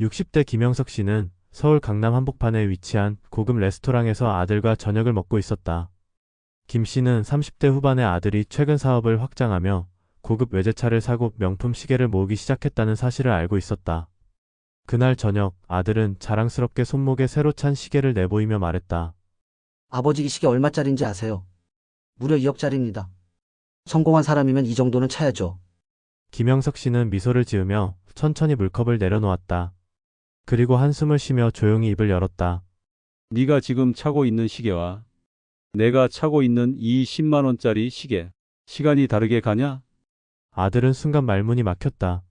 60대 김영석 씨는 서울 강남 한복판에 위치한 고급 레스토랑에서 아들과 저녁을 먹고 있었다. 김 씨는 30대 후반의 아들이 최근 사업을 확장하며 고급 외제차를 사고 명품 시계를 모으기 시작했다는 사실을 알고 있었다. 그날 저녁 아들은 자랑스럽게 손목에 새로 찬 시계를 내보이며 말했다. 아버지 이 시계 얼마짜린지 아세요? 무려 2억짜리입니다. 성공한 사람이면 이 정도는 차야죠. 김영석 씨는 미소를 지으며 천천히 물컵을 내려놓았다. 그리고 한숨을 쉬며 조용히 입을 열었다. 네가 지금 차고 있는 시계와 내가 차고 있는 이 10만 원짜리 시계, 시간이 다르게 가냐? 아들은 순간 말문이 막혔다.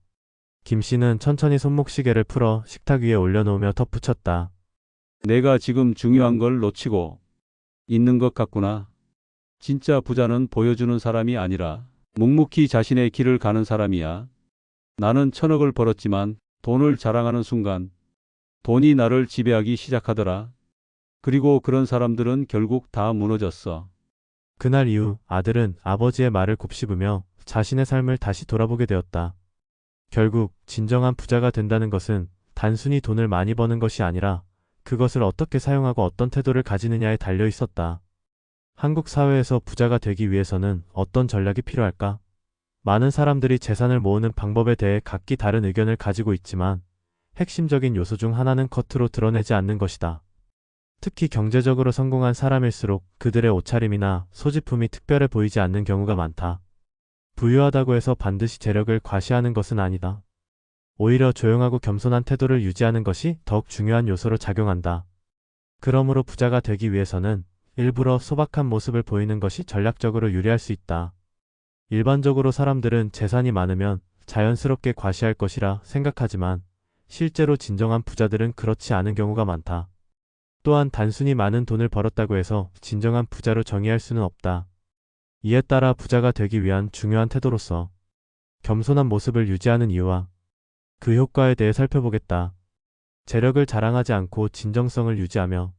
김 씨는 천천히 손목시계를 풀어 식탁 위에 올려놓으며 덧붙였다. 내가 지금 중요한 걸 놓치고 있는 것 같구나. 진짜 부자는 보여주는 사람이 아니라 묵묵히 자신의 길을 가는 사람이야. 나는 1,000억을 벌었지만 돈을 자랑하는 순간 돈이 나를 지배하기 시작하더라. 그리고 그런 사람들은 결국 다 무너졌어. 그날 이후 아들은 아버지의 말을 곱씹으며 자신의 삶을 다시 돌아보게 되었다. 결국 진정한 부자가 된다는 것은 단순히 돈을 많이 버는 것이 아니라 그것을 어떻게 사용하고 어떤 태도를 가지느냐에 달려 있었다. 한국 사회에서 부자가 되기 위해서는 어떤 전략이 필요할까? 많은 사람들이 재산을 모으는 방법에 대해 각기 다른 의견을 가지고 있지만 핵심적인 요소 중 하나는 겉으로 드러내지 않는 것이다. 특히 경제적으로 성공한 사람일수록 그들의 옷차림이나 소지품이 특별해 보이지 않는 경우가 많다. 부유하다고 해서 반드시 재력을 과시하는 것은 아니다. 오히려 조용하고 겸손한 태도를 유지하는 것이 더욱 중요한 요소로 작용한다. 그러므로 부자가 되기 위해서는 일부러 소박한 모습을 보이는 것이 전략적으로 유리할 수 있다. 일반적으로 사람들은 재산이 많으면 자연스럽게 과시할 것이라 생각하지만 실제로 진정한 부자들은 그렇지 않은 경우가 많다. 또한 단순히 많은 돈을 벌었다고 해서 진정한 부자로 정의할 수는 없다. 이에 따라 부자가 되기 위한 중요한 태도로서 겸손한 모습을 유지하는 이유와 그 효과에 대해 살펴보겠다. 재력을 자랑하지 않고 진정성을 유지하며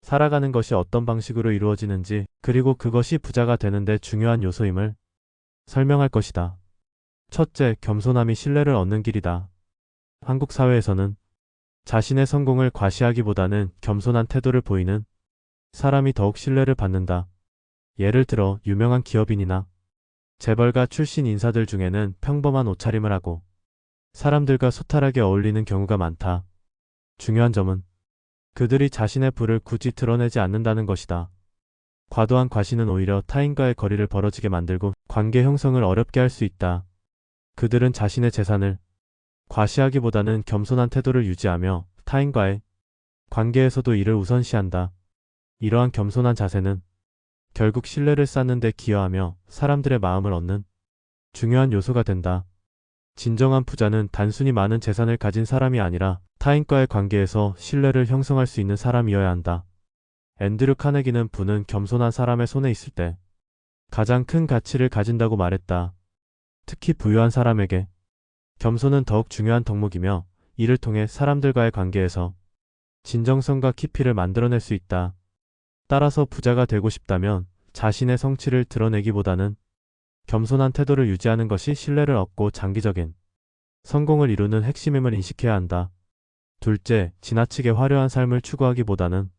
살아가는 것이 어떤 방식으로 이루어지는지 그리고 그것이 부자가 되는데 중요한 요소임을 설명할 것이다. 첫째, 겸손함이 신뢰를 얻는 길이다. 한국 사회에서는 자신의 성공을 과시하기보다는 겸손한 태도를 보이는 사람이 더욱 신뢰를 받는다. 예를 들어 유명한 기업인이나 재벌가 출신 인사들 중에는 평범한 옷차림을 하고 사람들과 소탈하게 어울리는 경우가 많다. 중요한 점은 그들이 자신의 부를 굳이 드러내지 않는다는 것이다. 과도한 과시는 오히려 타인과의 거리를 벌어지게 만들고 관계 형성을 어렵게 할 수 있다. 그들은 자신의 재산을 과시하기보다는 겸손한 태도를 유지하며 타인과의 관계에서도 이를 우선시한다. 이러한 겸손한 자세는 결국 신뢰를 쌓는 데 기여하며 사람들의 마음을 얻는 중요한 요소가 된다. 진정한 부자는 단순히 많은 재산을 가진 사람이 아니라 타인과의 관계에서 신뢰를 형성할 수 있는 사람이어야 한다. 앤드류 카네기는 부는 겸손한 사람의 손에 있을 때 가장 큰 가치를 가진다고 말했다. 특히 부유한 사람에게 겸손은 더욱 중요한 덕목이며 이를 통해 사람들과의 관계에서 진정성과 깊이를 만들어낼 수 있다. 따라서 부자가 되고 싶다면 자신의 성취를 드러내기보다는 겸손한 태도를 유지하는 것이 신뢰를 얻고 장기적인 성공을 이루는 핵심임을 인식해야 한다. 둘째, 지나치게 화려한 삶을 추구하기보다는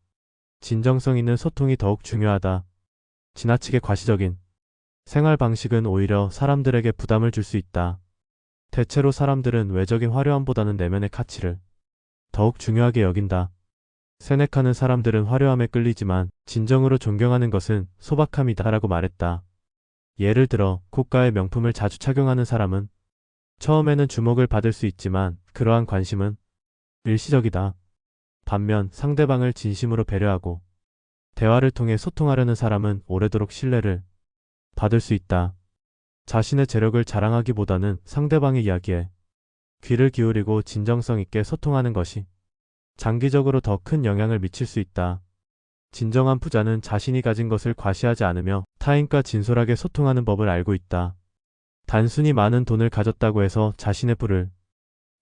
진정성 있는 소통이 더욱 중요하다. 지나치게 과시적인 생활 방식은 오히려 사람들에게 부담을 줄 수 있다. 대체로 사람들은 외적인 화려함보다는 내면의 가치를 더욱 중요하게 여긴다. 세네카는 사람들은 화려함에 끌리지만 진정으로 존경하는 것은 소박함이다 라고 말했다. 예를 들어 고가의 명품을 자주 착용하는 사람은 처음에는 주목을 받을 수 있지만 그러한 관심은 일시적이다. 반면 상대방을 진심으로 배려하고 대화를 통해 소통하려는 사람은 오래도록 신뢰를 받을 수 있다. 자신의 재력을 자랑하기보다는 상대방의 이야기에 귀를 기울이고 진정성 있게 소통하는 것이 장기적으로 더 큰 영향을 미칠 수 있다. 진정한 부자는 자신이 가진 것을 과시하지 않으며 타인과 진솔하게 소통하는 법을 알고 있다. 단순히 많은 돈을 가졌다고 해서 자신의 부를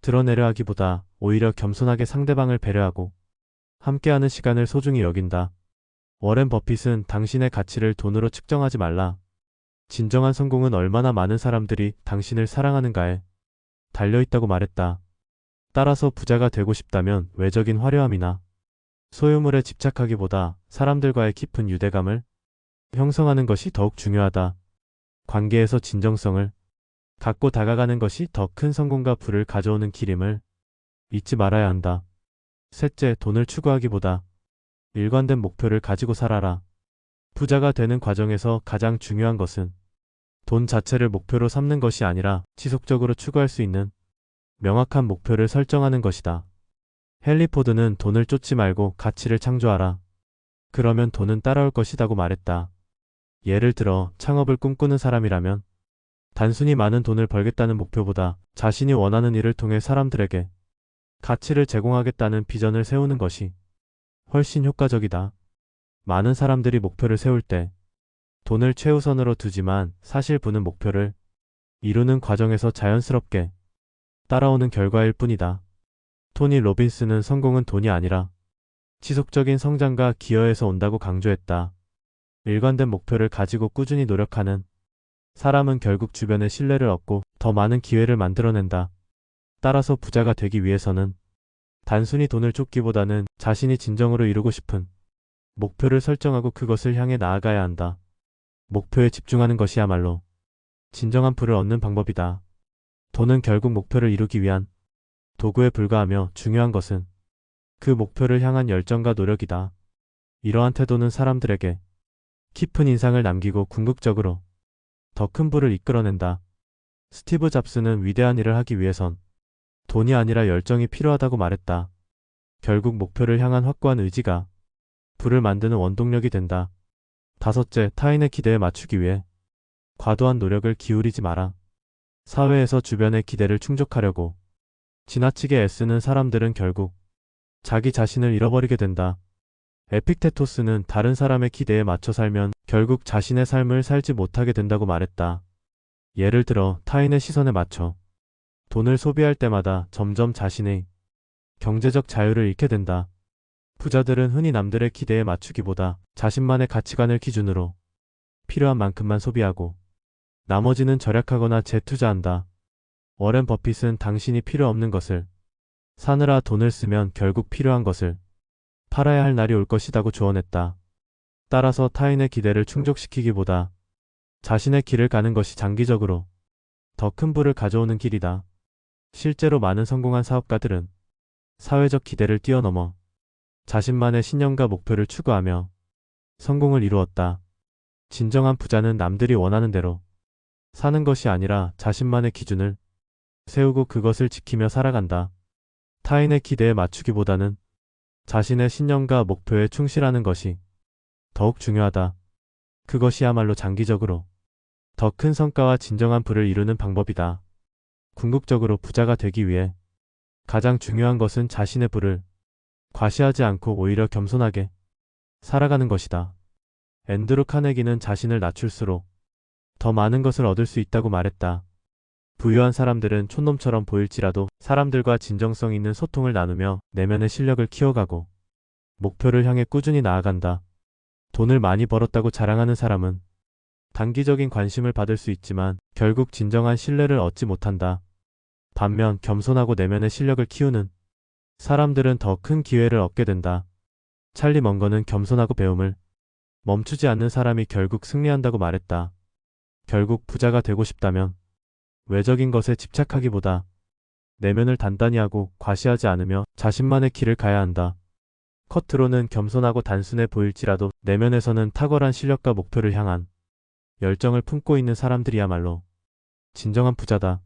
드러내려 하기보다 오히려 겸손하게 상대방을 배려하고 함께하는 시간을 소중히 여긴다. 워렌 버핏은 당신의 가치를 돈으로 측정하지 말라. 진정한 성공은 얼마나 많은 사람들이 당신을 사랑하는가에 달려있다고 말했다. 따라서 부자가 되고 싶다면 외적인 화려함이나 소유물에 집착하기보다 사람들과의 깊은 유대감을 형성하는 것이 더욱 중요하다. 관계에서 진정성을 갖고 다가가는 것이 더 큰 성공과 부를 가져오는 길임을 잊지 말아야 한다. 셋째, 돈을 추구하기보다 일관된 목표를 가지고 살아라. 부자가 되는 과정에서 가장 중요한 것은 돈 자체를 목표로 삼는 것이 아니라 지속적으로 추구할 수 있는 명확한 목표를 설정하는 것이다. 헨리 포드는 돈을 쫓지 말고 가치를 창조하라. 그러면 돈은 따라올 것이라고 말했다. 예를 들어 창업을 꿈꾸는 사람이라면 단순히 많은 돈을 벌겠다는 목표보다 자신이 원하는 일을 통해 사람들에게 가치를 제공하겠다는 비전을 세우는 것이 훨씬 효과적이다. 많은 사람들이 목표를 세울 때 돈을 최우선으로 두지만 사실 부는 목표를 이루는 과정에서 자연스럽게 따라오는 결과일 뿐이다. 토니 로빈스는 성공은 돈이 아니라 지속적인 성장과 기여에서 온다고 강조했다. 일관된 목표를 가지고 꾸준히 노력하는 사람은 결국 주변의 신뢰를 얻고 더 많은 기회를 만들어낸다. 따라서 부자가 되기 위해서는 단순히 돈을 쫓기보다는 자신이 진정으로 이루고 싶은 목표를 설정하고 그것을 향해 나아가야 한다. 목표에 집중하는 것이야말로 진정한 부를 얻는 방법이다. 돈은 결국 목표를 이루기 위한 도구에 불과하며 중요한 것은 그 목표를 향한 열정과 노력이다. 이러한 태도는 사람들에게 깊은 인상을 남기고 궁극적으로 더 큰 부를 이끌어낸다. 스티브 잡스는 위대한 일을 하기 위해선 돈이 아니라 열정이 필요하다고 말했다. 결국 목표를 향한 확고한 의지가 부를 만드는 원동력이 된다. 다섯째, 타인의 기대에 맞추기 위해 과도한 노력을 기울이지 마라. 사회에서 주변의 기대를 충족하려고 지나치게 애쓰는 사람들은 결국 자기 자신을 잃어버리게 된다. 에픽테토스는 다른 사람의 기대에 맞춰 살면 결국 자신의 삶을 살지 못하게 된다고 말했다. 예를 들어 타인의 시선에 맞춰 돈을 소비할 때마다 점점 자신의 경제적 자유를 잃게 된다. 부자들은 흔히 남들의 기대에 맞추기보다 자신만의 가치관을 기준으로 필요한 만큼만 소비하고 나머지는 절약하거나 재투자한다. 워렌 버핏은 당신이 필요 없는 것을 사느라 돈을 쓰면 결국 필요한 것을 팔아야 할 날이 올 것이라고 조언했다. 따라서 타인의 기대를 충족시키기보다 자신의 길을 가는 것이 장기적으로 더 큰 부를 가져오는 길이다. 실제로 많은 성공한 사업가들은 사회적 기대를 뛰어넘어 자신만의 신념과 목표를 추구하며 성공을 이루었다. 진정한 부자는 남들이 원하는 대로 사는 것이 아니라 자신만의 기준을 세우고 그것을 지키며 살아간다. 타인의 기대에 맞추기보다는 자신의 신념과 목표에 충실하는 것이 더욱 중요하다. 그것이야말로 장기적으로 더 큰 성과와 진정한 부를 이루는 방법이다. 궁극적으로 부자가 되기 위해 가장 중요한 것은 자신의 부를 과시하지 않고 오히려 겸손하게 살아가는 것이다. 앤드루 카네기는 자신을 낮출수록 더 많은 것을 얻을 수 있다고 말했다. 부유한 사람들은 촌놈처럼 보일지라도 사람들과 진정성 있는 소통을 나누며 내면의 실력을 키워가고 목표를 향해 꾸준히 나아간다. 돈을 많이 벌었다고 자랑하는 사람은 단기적인 관심을 받을 수 있지만 결국 진정한 신뢰를 얻지 못한다. 반면 겸손하고 내면의 실력을 키우는 사람들은 더 큰 기회를 얻게 된다. 찰리 먼거는 겸손하고 배움을 멈추지 않는 사람이 결국 승리한다고 말했다. 결국 부자가 되고 싶다면 외적인 것에 집착하기보다 내면을 단단히 하고 과시하지 않으며 자신만의 길을 가야 한다. 커트로는 겸손하고 단순해 보일지라도 내면에서는 탁월한 실력과 목표를 향한 열정을 품고 있는 사람들이야말로 진정한 부자다.